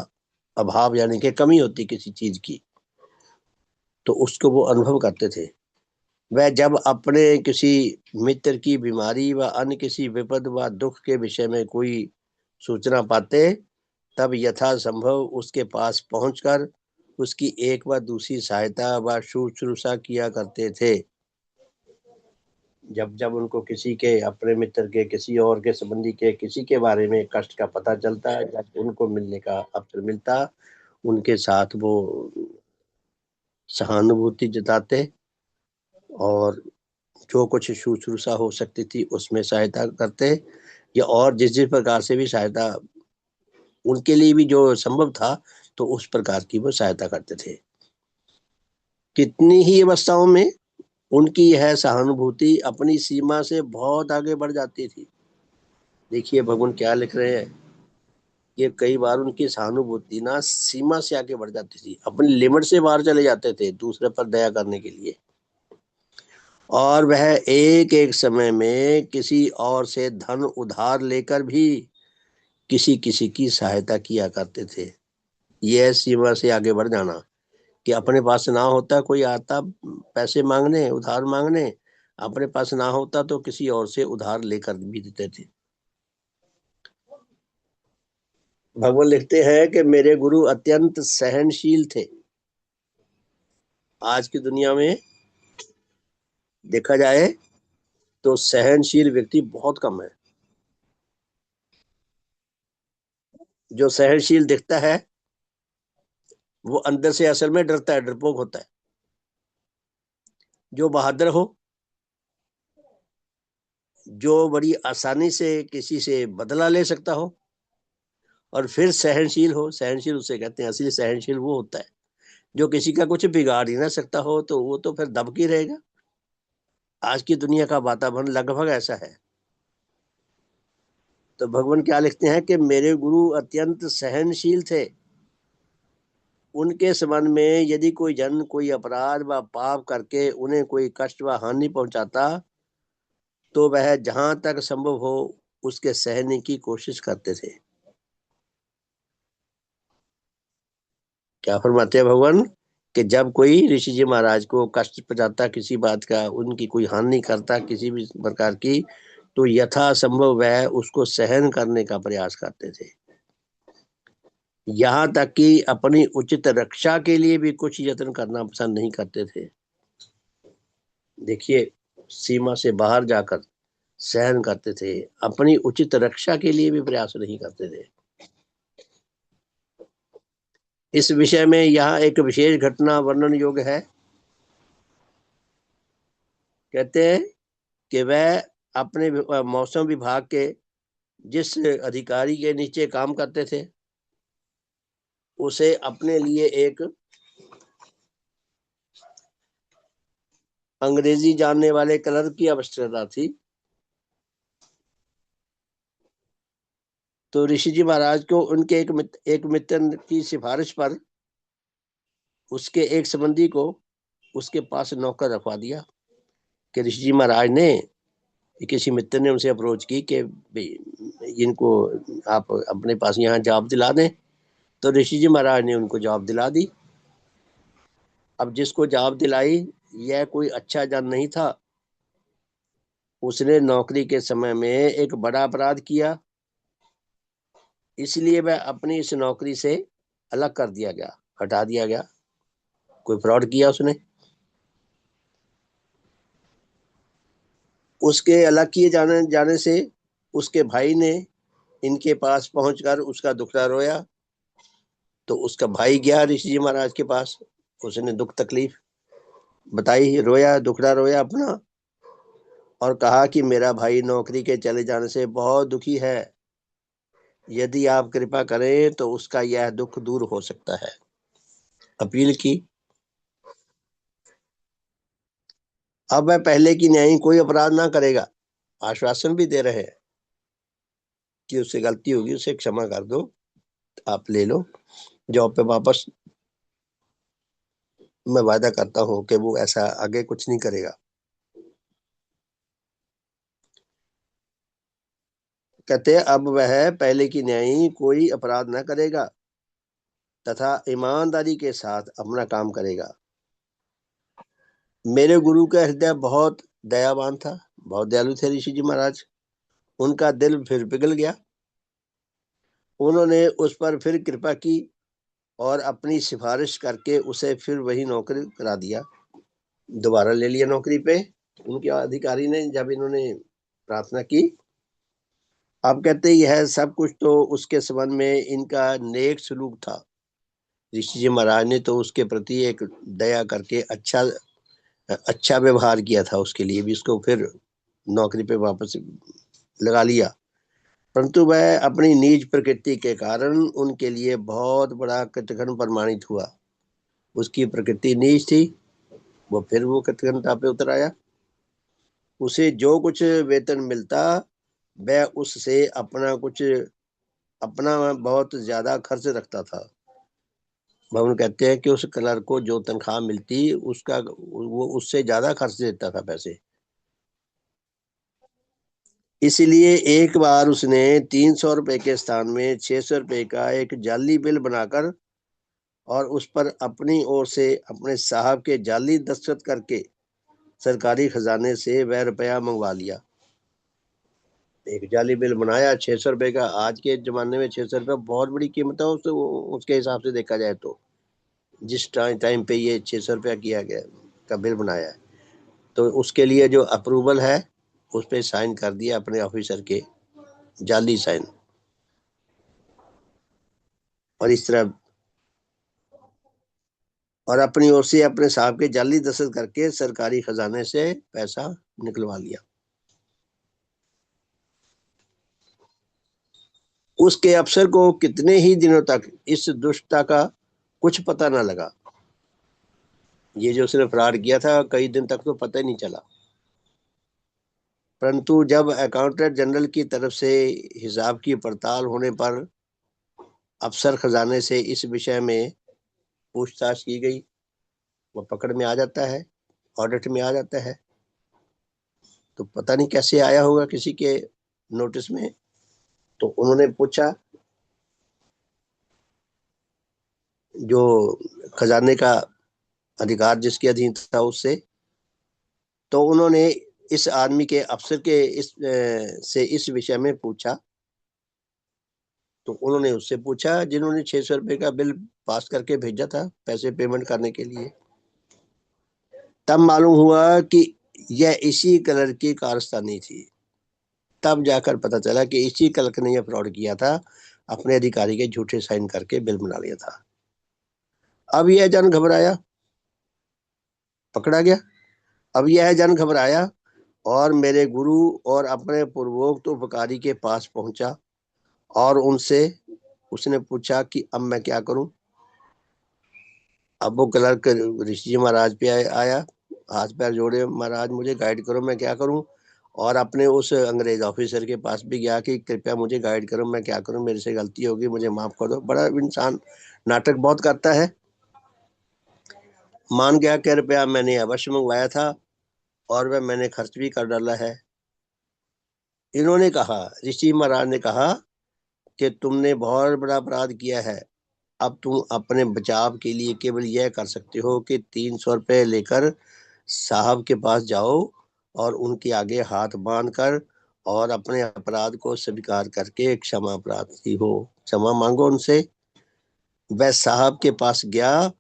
अभाव यानी कि कमी होती किसी चीज की, तो उसको वो अनुभव करते थे। वह जब अपने किसी मित्र की बीमारी व अन्य किसी विपद व दुख के विषय में कोई सूचना पाते, तब यथासंभव उसके पास पहुंचकर उसकी एक व दूसरी सहायता व शुश्रूषा किया करते थे। जब जब उनको किसी के अपने मित्र के, किसी और के संबंधी के, किसी के बारे में कष्ट का पता चलता है, जब उनको मिलने का अवसर मिलता, उनके साथ वो सहानुभूति जताते और जो कुछ शुश्रूषा हो सकती थी उसमें सहायता करते, या और जिस जिस प्रकार से भी सहायता उनके लिए भी जो संभव था, तो उस प्रकार की वो सहायता करते थे। कितनी ही अवस्थाओं में उनकी यह सहानुभूति अपनी सीमा से बहुत आगे बढ़ जाती थी। देखिए भगवान क्या लिख रहे हैं, ये कई बार उनकी सहानुभूति ना सीमा से आगे बढ़ जाती थी, अपनी लिमिट से बाहर चले जाते थे दूसरे पर दया करने के लिए। और वह एक एक समय में किसी और से धन उधार लेकर भी किसी किसी की सहायता किया करते थे। यह सीमा से आगे बढ़ जाना कि अपने पास ना होता, कोई आता पैसे मांगने, उधार मांगने, अपने पास ना होता तो किसी और से उधार लेकर भी देते थे। भगवान लिखते हैं कि मेरे गुरु अत्यंत सहनशील थे। आज की दुनिया में देखा जाए तो सहनशील व्यक्ति बहुत कम है। जो सहनशील दिखता है वो अंदर से असल में डरता है, डरपोक होता है। जो बहादुर हो, जो बड़ी आसानी से किसी से बदला ले सकता हो, और फिर सहनशील हो, सहनशील उसे कहते हैं, असली सहनशील वो होता है जो किसी का कुछ बिगाड़ ही ना सकता हो तो वो तो फिर दब के रहेगा। आज की दुनिया का वातावरण लगभग ऐसा है। तो भगवान क्या लिखते हैं कि मेरे गुरु अत्यंत सहनशील थे। उनके संबंध में यदि कोई जन कोई अपराध व पाप करके उन्हें कोई कष्ट व हानि पहुंचाता तो वह जहां तक संभव हो उसके सहने की कोशिश करते थे। क्या फरमाते हैं भगवान कि जब कोई ऋषि जी महाराज को कष्ट पहुंचाता किसी बात का, उनकी कोई हानि करता किसी भी प्रकार की, तो यथा संभव वह उसको सहन करने का प्रयास करते थे। यहाँ तक कि अपनी उचित रक्षा के लिए भी कुछ यत्न करना पसंद नहीं करते थे। देखिए, सीमा से बाहर जाकर सहन करते थे, अपनी उचित रक्षा के लिए भी प्रयास नहीं करते थे। इस विषय में यहाँ एक विशेष घटना वर्णन योग्य है। कहते हैं कि वह अपने मौसम विभाग के जिस अधिकारी के नीचे काम करते थे उसे अपने लिए एक अंग्रेजी जानने वाले क्लर्क की आवश्यकता थी। तो ऋषि जी महाराज को उनके एक मित्र की सिफारिश पर उसके एक संबंधी को उसके पास नौकर रखवा दिया कि ऋषि जी महाराज ने किसी मित्र ने उनसे अप्रोच की कि इनको आप अपने पास यहाँ जॉब दिला दें। तो ऋषि जी महाराज ने उनको जॉब दिला दी। अब जिसको जॉब दिलाई यह कोई अच्छा जन नहीं था। उसने नौकरी के समय में एक बड़ा अपराध किया, इसलिए वह अपनी इस नौकरी से अलग कर दिया गया, हटा दिया गया। कोई फ्रॉड किया उसने, उसके अलग किए जाने से उसके भाई ने इनके पास पहुंचकर उसका दुखड़ा रोया। तो उसका भाई गया ऋषि जी महाराज के पास, उसने दुख तकलीफ बताई, रोया, दुखड़ा रोया अपना, और कहा कि मेरा भाई नौकरी के चले जाने से बहुत दुखी है, यदि आप कृपा करें तो उसका यह दुख दूर हो सकता है। अपील की। अब वह पहले की न्याय कोई अपराध ना करेगा। आश्वासन भी दे रहे हैं कि उससे गलती होगी उसे क्षमा कर दो, आप ले लो जॉब पे वापस। मैं वादा करता हूं कि वो ऐसा आगे कुछ नहीं करेगा। कहते अब वह पहले की न्याय कोई अपराध ना करेगा तथा ईमानदारी के साथ अपना काम करेगा। मेरे गुरु का हृदय बहुत दयावान था, बहुत दयालु थे ऋषि जी महाराज। उनका दिल फिर पिघल गया। उन्होंने उस पर फिर कृपा की और अपनी सिफारिश करके उसे फिर वही नौकरी करा दिया, दोबारा ले लिया नौकरी पे। उनके अधिकारी ने जब इन्होंने प्रार्थना की। अब कहते यह सब कुछ तो उसके संबंध में इनका नेक सलूक था। ऋषि जी महाराज ने तो उसके प्रति एक दया करके अच्छा अच्छा व्यवहार किया था, उसके लिए भी उसको फिर नौकरी पे वापस लगा लिया। परंतु वह अपनी नीच प्रकृति के कारण उनके लिए बहुत बड़ा कटघन प्रमाणित हुआ। उसकी प्रकृति नीच थी, वो फिर वो कटघनता पे उतर आया। उसे जो कुछ वेतन मिलता वह उससे अपना बहुत ज्यादा खर्च रखता था। भवन कहते हैं कि उस क्लर्क को जो तनख्वाह मिलती उसका वो उससे ज्यादा खर्च देता था पैसे। इसलिए एक बार उसने 300 रुपए के स्थान में 600 रुपए का एक जाली बिल बनाकर और उस पर अपनी ओर से अपने साहब के जाली दस्तखत करके सरकारी खजाने से वह रुपया मंगवा लिया। एक जाली बिल बनाया 600 रुपए का। आज के जमाने में 600 रुपये बहुत बड़ी कीमत है, उसके हिसाब से देखा जाए तो। जिस टाइम पे ये 600 रुपया किया गया का बिल बनाया है, तो उसके लिए जो अप्रूवल है उस पर साइन कर दिया अपने ऑफिसर के, जाली साइन। और इस तरह और अपनी ओर से अपने साहब के जाली दस्तखत करके सरकारी खजाने से पैसा निकलवा लिया। उसके अफसर को कितने ही दिनों तक इस दुष्टता का कुछ पता न लगा। ये जो उसने फ्रॉड किया था कई दिन तक तो पता ही नहीं चला, परंतु जब अकाउंटेंट जनरल की तरफ से हिसाब की पड़ताल होने पर अफसर खजाने से इस विषय में पूछताछ की गई, वो पकड़ में आ जाता है, ऑडिट में आ जाता है। तो पता नहीं कैसे आया होगा किसी के नोटिस में। तो उन्होंने पूछा जो खजाने का अधिकार जिसके अधीन था उससे, तो उन्होंने इस आदमी के अफसर के से इस विषय में पूछा। तो उन्होंने उससे पूछा जिन्होंने 600 रुपए का बिल पास करके भेजा था पैसे पेमेंट करने के लिए। तब मालूम हुआ कि यह इसी कलर की कारस्तानी थी। तब जाकर पता चला कि इसी क्लर्क ने यह फ्रॉड किया था, अपने अधिकारी के झूठे साइन करके बिल बना लिया था। अब यह जन घबराया, पकड़ा गया। अब यह जन घबराया और मेरे गुरु और अपने पूर्वोक्त उपकारी के पास पहुंचा और उनसे उसने पूछा कि अब मैं क्या करूं। अब वो क्लर्क ऋषि जी महाराज पे आया, हाथ पैर जोड़े, महाराज मुझे गाइड करो, मैं क्या करूं। और अपने उस अंग्रेज ऑफिसर के पास भी गया कि कृपया मुझे गाइड करो, मैं क्या करूं, मेरे से गलती होगी, मुझे माफ कर दो। बड़ा इंसान नाटक बहुत करता है। मान गया कि रुपया मैंने अवश्य मंगवाया था और वह मैंने खर्च भी कर डाला है। इन्होंने कहा, ऋषि महाराज ने कहा कि तुमने बहुत बड़ा अपराध किया है। अब तुम अपने बचाव के लिए केवल यह कर सकते हो कि 300 रुपये लेकर साहब के पास जाओ और उनके आगे हाथ बांध कर और अपने अपराध को स्वीकार करके क्षमा प्रार्थी हो, क्षमा मांगो उनसे। वह साहब के पास गया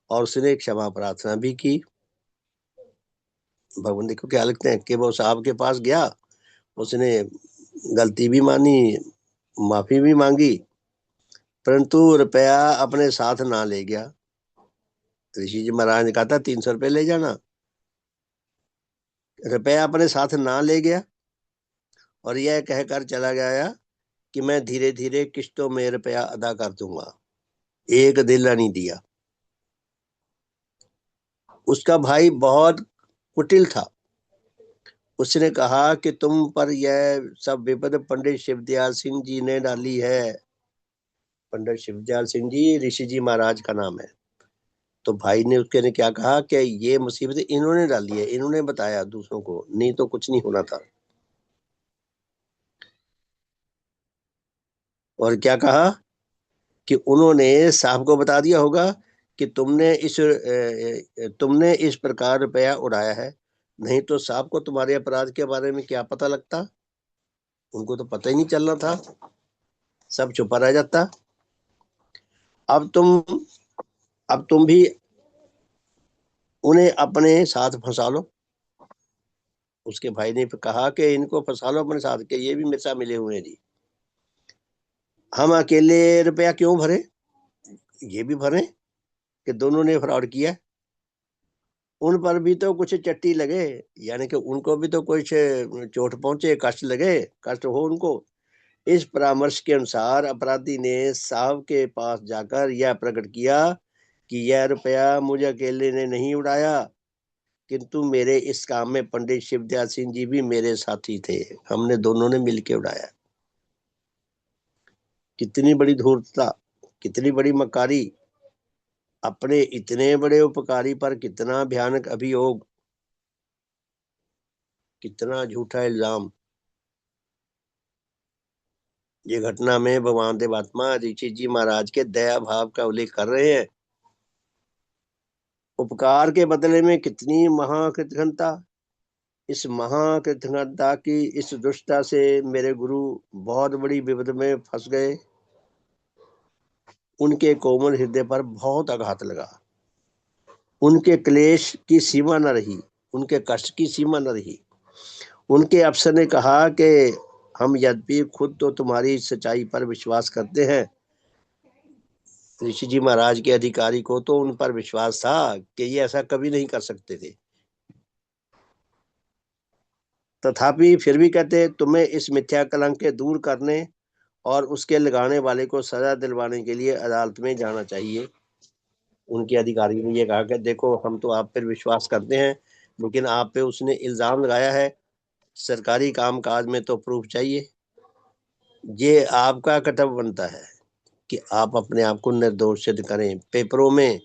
और उसने क्षमा प्रार्थना भी की। भगवान देखो क्या लिखते हैं कि वो साहब के पास गया, उसने गलती भी मानी, माफी भी मांगी, परंतु रुपया अपने साथ ना ले गया। ऋषि जी महाराज ने कहा था 300 रुपये ले जाना, रुपया अपने साथ ना ले गया और यह कहकर चला गया कि मैं धीरे धीरे किस्तों में रुपया अदा कर दूंगा। एक दिन नहीं दिया। उसका भाई बहुत कुटिल था। उसने कहा कि तुम पर यह सब विपद पंडित शिवदयाल सिंह जी ने डाली है। पंडित शिवदयाल सिंह जी ऋषि जी महाराज का नाम है। तो भाई ने उसके ने क्या कहा कि ये मुसीबत इन्होंने डाली है, इन्होंने बताया दूसरों को, नहीं तो कुछ नहीं होना था। और क्या कहा कि उन्होंने साहब को बता दिया होगा कि तुमने इस प्रकार रुपया उड़ाया है, नहीं तो साहब को तुम्हारे अपराध के बारे में क्या पता लगता। उनको तो पता ही नहीं चलना था, सब छुपा रह जाता। अब तुम अब तुम भी उन्हें अपने साथ फंसा लो। उसके भाई ने कहा कि इनको फंसा लो अपने साथ, के ये भी मेरे साथ मिले हुए हैं जी, हम अकेले रुपया क्यों भरे, ये भी भरे कि दोनों ने फ्रॉड किया। उन पर भी तो कुछ चट्टी लगे, यानी कि उनको भी तो कुछ चोट पहुंचे, कष्ट लगे, कष्ट हो उनको। इस परामर्श के अनुसार अपराधी ने साहब के पास जाकर यह प्रकट किया कि यह रुपया मुझे अकेले ने नहीं उड़ाया, किंतु मेरे इस काम में पंडित शिवदयाल सिंह जी भी मेरे साथी थे, हमने दोनों ने मिलकर उड़ाया। कितनी बड़ी धूर्तता, कितनी बड़ी मक्कारी, अपने इतने बड़े उपकारी पर कितना भयानक अभियोग, कितना झूठा इल्जाम। ये घटना में भगवान देवात्मा ऋषि जी महाराज के दया भाव का उल्लेख कर रहे हैं। उपकार के बदले में कितनी महाकृतज्ञता। इस महाकृतज्ञता की इस दुष्टता से मेरे गुरु बहुत बड़ी विपद में फंस गए। उनके कोमल हृदय पर बहुत आघात लगा, उनके क्लेश की सीमा न रही, उनके कष्ट की सीमा न रही। उनके अफसर ने कहा कि हम यद्यपि खुद तो तुम्हारी सच्चाई पर विश्वास करते हैं, ऋषि जी महाराज के अधिकारी को तो उन पर विश्वास था कि ये ऐसा कभी नहीं कर सकते थे, तथापि फिर भी कहते तुम्हें इस मिथ्या कलंक के दूर करने और उसके लगाने वाले को सजा दिलवाने के लिए अदालत में जाना चाहिए। उनके अधिकारी ने ये कहा कि देखो हम तो आप पर विश्वास करते हैं, लेकिन आप पे उसने इल्जाम लगाया है, सरकारी काम काज में तो प्रूफ चाहिए। ये आपका कर्तव्य बनता है कि आप अपने आप को निर्दोष सिद्ध करें पेपरों में।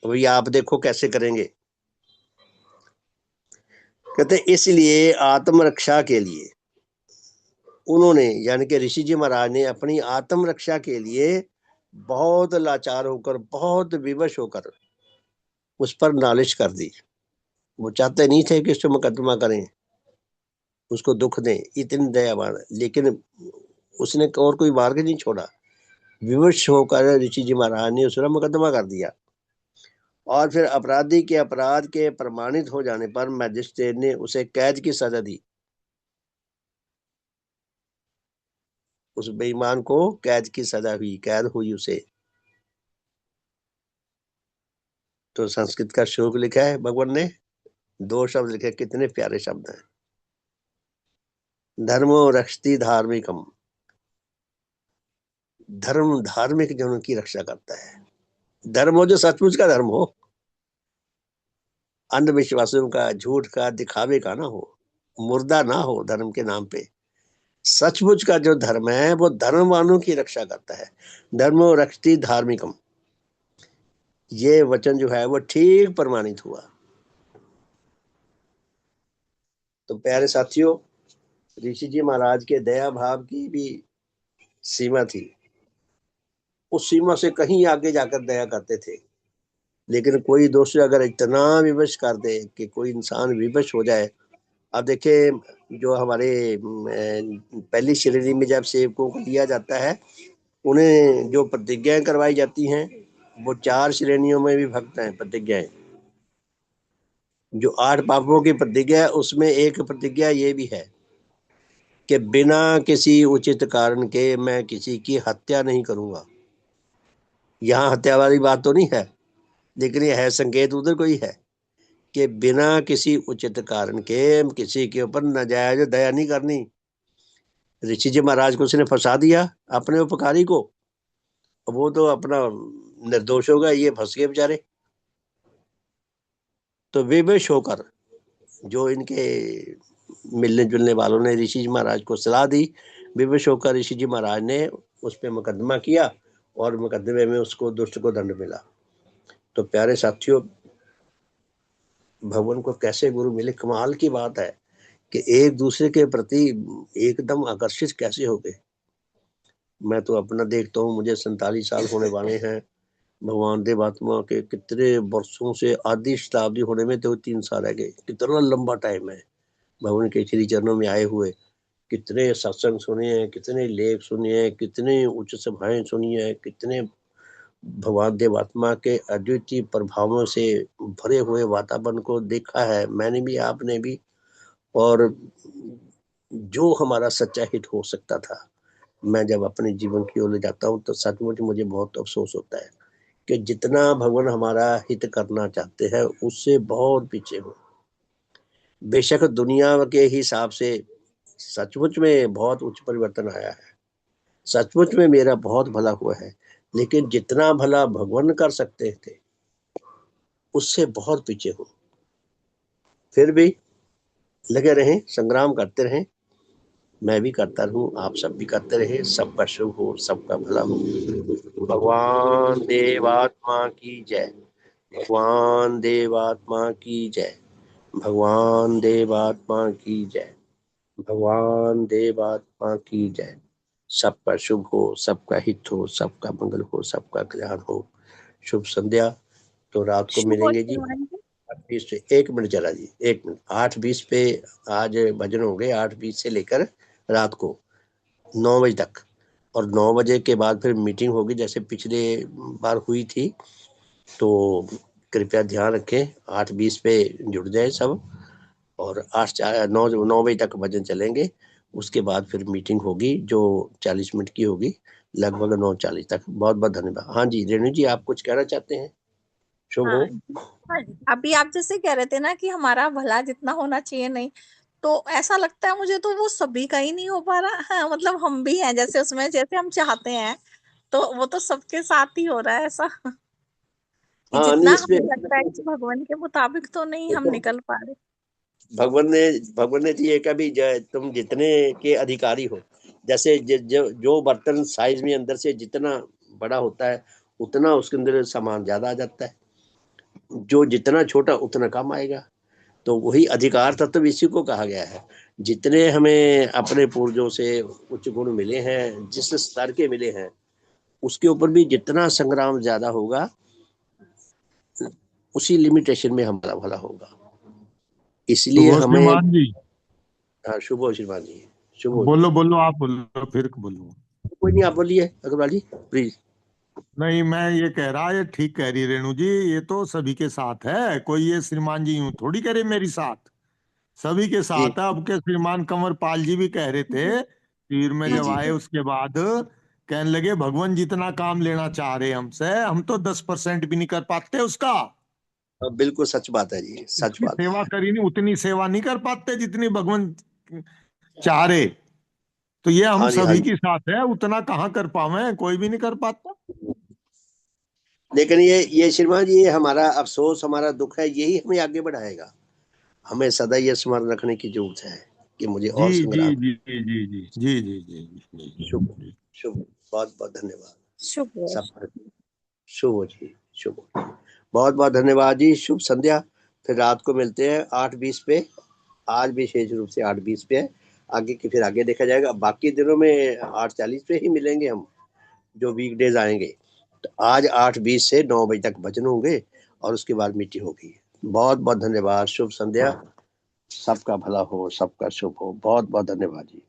वही आप देखो कैसे करेंगे। कहते इसलिए आत्मरक्षा के लिए उन्होंने, यानी कि ऋषि जी महाराज ने अपनी आत्मरक्षा के लिए बहुत लाचार होकर, बहुत विवश होकर उस पर नालिश कर दी। वो चाहते नहीं थे कि उसको मुकदमा करें, उसको दुख दें, इतनी दयावान, लेकिन उसने और कोई मार्ग नहीं छोड़ा। विवश होकर ऋषि जी महाराज ने उस पर मुकदमा कर दिया, और फिर अपराधी के अपराध के प्रमाणित हो जाने पर मजिस्ट्रेट ने उसे कैद की सजा दी। उस बेईमान को कैद की सजा हुई, कैद हुई उसे। तो संस्कृत का श्लोक लिखा है भगवान ने, 2 शब्द लिखे, कितने प्यारे शब्द हैं। धर्मो रक्षति धार्मिकम, धर्म धार्मिक जनों की रक्षा करता है। धर्म हो जो सचमुच का धर्म हो, अंधविश्वासों का, झूठ का, दिखावे का ना हो, मुर्दा ना हो धर्म के नाम पे। सचमुच का जो धर्म है वो धर्मवानों की रक्षा करता है। धर्मो रक्षति धार्मिकम, ये वचन जो है वो ठीक प्रमाणित हुआ। तो प्यारे साथियों, ऋषि जी महाराज के दया भाव की भी सीमा थी, उस सीमा से कहीं आगे जाकर दया करते थे। लेकिन कोई दोस्त अगर इतना विवश कर दे कि कोई इंसान विवश हो जाए। अब देखिए, जो हमारे पहली श्रेणी में जब सेवकों को लिया जाता है, उन्हें जो प्रतिज्ञाएं करवाई जाती हैं वो 4 श्रेणियों में विभक्त हैं प्रतिज्ञाएं। जो 8 पापों की प्रतिज्ञा है उसमें एक प्रतिज्ञा ये भी है कि बिना किसी उचित कारण के मैं किसी की हत्या नहीं करूंगा। यहाँ हत्या वाली बात तो नहीं है, लेकिन ये है संकेत उधर कोई है कि बिना किसी उचित कारण के किसी के ऊपर नाजायज दया नहीं करनी। ऋषि जी महाराज को उसने फंसा दिया, अपने उपकारी को, वो तो अपना निर्दोष होगा, ये फंस गए बेचारे। तो विवश होकर जो इनके मिलने जुलने वालों ने ऋषि जी महाराज को सलाह दी, विवश होकर ऋषि जी महाराज ने उस पर मुकदमा किया, और मुकदमे में उसको दुष्ट को दंड मिला। तो प्यारे साथियों, भगवान को कैसे गुरु मिले, कमाल की बात है कि एक दूसरे के प्रति एकदम आकर्षित कैसे हो गए। मैं तो अपना देखता हूँ, मुझे 47 साल होने वाले हैं। भगवान देवात्मा के कितने वर्षों से, आधी शताब्दी होने में तो 3 साल रह गए, कितना लंबा टाइम है भगवान के श्री चरणों में आए हुए। कितने सत्संग सुने हैं, कितने लेख सुने हैं, कितने उच्च सभाएं सुनी है, कितने भगवान देवात्मा के अद्वितीय प्रभावों से भरे हुए वातावरण को देखा है मैंने भी, आपने भी। और जो हमारा सच्चा हित हो सकता था, मैं जब अपने जीवन की ओर ले जाता हूँ तो सचमुच मुझे बहुत अफसोस होता है कि जितना भगवान हमारा हित करना चाहते हैं उससे बहुत पीछे हो। बेशक दुनिया के हिसाब से सचमुच में बहुत उच्च परिवर्तन आया है, सचमुच में मेरा बहुत भला हुआ है, लेकिन जितना भला भगवान कर सकते थे उससे बहुत पीछे हो। फिर भी लगे रहें, संग्राम करते रहें। मैं भी करता रहूं, आप सब भी करते रहे। सबका शुभ हो, सबका भला हो। भगवान देवात्मा की जय। भगवान देवात्मा की जय। भगवान देवात्मा की जय। भगवान देवात्मा की जय। सबका शुभ हो, सबका हित हो, सबका मंगल हो, सबका कल्याण हो। शुभ संध्या। तो रात को शुभ और मिलेंगे जी। श्रीमान जी। 8:20 पे, 1 मिनट चला जी, 1 मिनट, 8:20 पे आज भजन होंगे, 8:20 से लेकर रात को 9 बजे तक। और 9 बजे के बाद फिर मीटिंग होगी जैसे पिछले बार हुई थी। तो कृपया ध्यान रखें, 8:20 पे जुड़ जाए सब। और 9 बजे तक भजन चलेंगे। उसके बाद फिर मीटिंग होगी जो 40 मिनट की होगी, लगभग 9:40 तक। बहुत बहुत धन्यवाद। हाँ जी रेणु जी, आप कुछ कहना चाहते हैं? शुभ हो। हाँ हाँ, अभी आप जैसे कह रहे थे ना कि हमारा भला जितना होना चाहिए नहीं, तो ऐसा लगता है मुझे तो वो सभी का ही नहीं हो पा रहा। हाँ, मतलब हम भी हैं जैसे उसमें, जैसे हम चाहते हैं, तो वो तो सबके साथ ही हो रहा है ऐसा। कि हाँ नहीं, जितना इसमें हमें लगता है कि भगवान के मुताबिक तो नहीं हम देखो, निकल पा रहे। भगवान ने तो ये कहा भी तुम जितने के अधिकारी हो, जैसे जो बर्तन साइज में अंदर से जितना बड़ा होता है उतना उसके अंदर सामान ज्यादा आ जाता है, जो जितना छोटा उतना कम आएगा। तो वही अधिकार तत्व इसी को कहा गया है। जितने हमें अपने पूर्वजों से उच्च गुण मिले हैं, जिस स्तर के मिले हैं, उसके ऊपर भी जितना संग्राम ज्यादा होगा उसी लिमिटेशन में हमारा भला होगा। इसलिए तो हमें, श्रीमान जी, हाँ, शुभ हो श्रीमान जी, शुभ हो जी। बोलो बोलो, आप बोलो फिर बोलो। कोई नहीं, आप बोलिए अग्रवाल जी, प्लीज। नहीं, मैं ये कह रहा, ये ठीक कह रही रेणु जी, ये तो सभी के साथ है, कोई ये श्रीमान जी यूं थोड़ी करे मेरी साथ, सभी के जी साथ है। अब के श्रीमान कंवर पाल जी भी कह रहे थे, तीर में जी जब जी। आए उसके बाद कहने लगे भगवान जितना काम लेना चाह रहे हमसे, हम तो 10% भी नहीं कर पाते उसका। बिल्कुल सच बात है जी, सच उसकी बात सेवा है। करी नहीं, उतनी सेवा नहीं कर पाते जितनी भगवान चाह रहे। तो ये हम हाँ जी, हाँ सभी जी। के साथ है, उतना कहाँ कर पावे, कोई भी नहीं कर पाता। लेकिन ये श्रीमान जी, ये हमारा अफसोस, हमारा दुख है, यही हमें आगे बढ़ाएगा। हमें सदा ये स्मरण रखने की जरूरत है कि मुझे जी और जी संग्राम। जी जी जी जी जी जी जी जी शुभ, जी। शुभ, बहुत बहुत धन्यवाद। शुभ है। सब शुभ हो जी, शुभ हो। बहुत बहुत धन्यवाद जी, शुभ संध्या। फिर रात को मिलते हैं 8:20 पे। आज विशेष रूप से 8:20 पे है। आगे की फिर आगे देखा जाएगा, बाकी दिनों में 8:40 पे ही मिलेंगे हम, जो वीकडेज आएंगे। तो आज 8:20 से 9 बजे तक भजन होंगे और उसके बाद मीटिंग होगी। बहुत बहुत धन्यवाद, शुभ संध्या। सबका भला हो, सबका शुभ हो। बहुत बहुत धन्यवाद जी।